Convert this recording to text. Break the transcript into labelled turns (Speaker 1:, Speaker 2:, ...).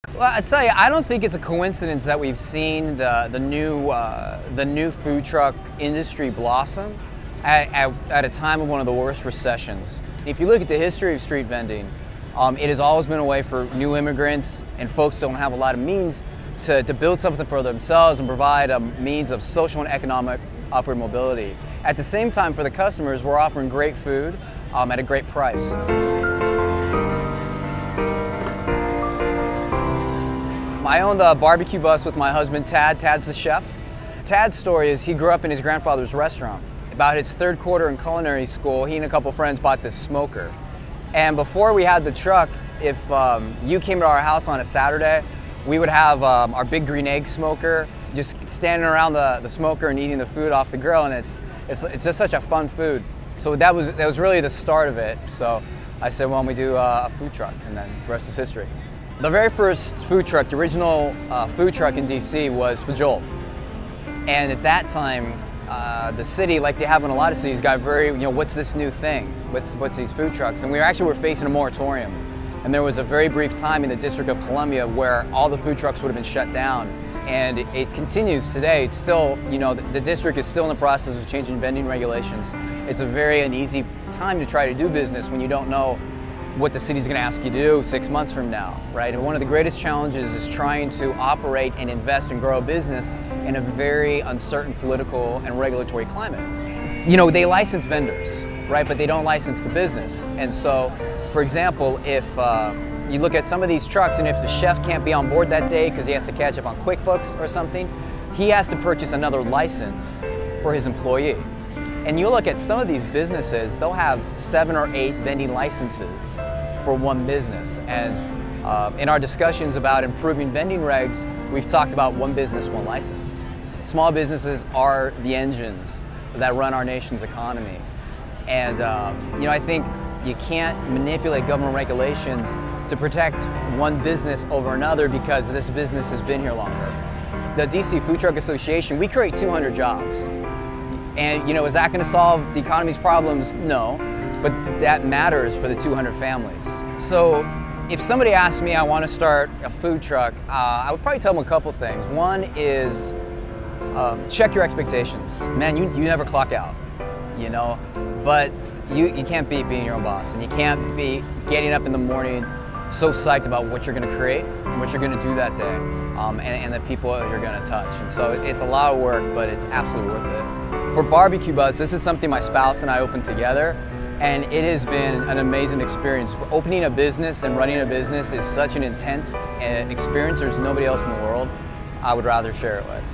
Speaker 1: Well, I tell you, I don't think it's a coincidence that we've seen the new food truck industry blossom at a time of one of the worst recessions. If you look at the history of street vending, it has always been a way for new immigrants and folks who don't have a lot of means to build something for themselves and provide a means of social and economic upward mobility. At the same time, for the customers, we're offering great food at a great price. I own the BBQ Bus with my husband, Tadd. Tadd's the chef. Tadd's story is he grew up in his grandfather's restaurant. About his third quarter in culinary school, he and a couple friends bought this smoker. And before we had the truck, if you came to our house on a Saturday, we would have our big green egg smoker, just standing around the smoker and eating the food off the grill, and it's just such a fun food. So that was really the start of it. So I said, well, we do a food truck, and then the rest is history. The very first food truck, the original food truck in DC, was for Joel. And at that time, the city, like they have in a lot of cities, got very, what's this new thing? What's these food trucks? And we actually were facing a moratorium. And there was a very brief time in the District of Columbia where all the food trucks would have been shut down. And it continues today. It's still, the district is still in the process of changing vending regulations. It's a very uneasy time to try to do business when you don't know what the city's going to ask you to do 6 months from now, right? And one of the greatest challenges is trying to operate and invest and grow a business in a very uncertain political and regulatory climate. They license vendors, right? But they don't license the business. And so, for example, if you look at some of these trucks and if the chef can't be on board that day because he has to catch up on QuickBooks or something, he has to purchase another license for his employee. And you look at some of these businesses, they'll have 7 or 8 vending licenses for one business. And in our discussions about improving vending regs, we've talked about one business, one license. Small businesses are the engines that run our nation's economy. And I think you can't manipulate government regulations to protect one business over another because this business has been here longer. The DC Food Truck Association, we create 200 jobs. And is that going to solve the economy's problems? No, but that matters for the 200 families. So if somebody asked me I want to start a food truck, I would probably tell them a couple things. One is check your expectations. Man, you never clock out, but you can't beat being your own boss, and you can't be getting up in the morning so psyched about what you're going to create and what you're going to do that day, and the people you're going to touch. And so it's a lot of work, but it's absolutely worth it. For BBQ Bus, this is something my spouse and I opened together, and it has been an amazing experience. Opening a business and running a business is such an intense experience. There's nobody else in the world I would rather share it with.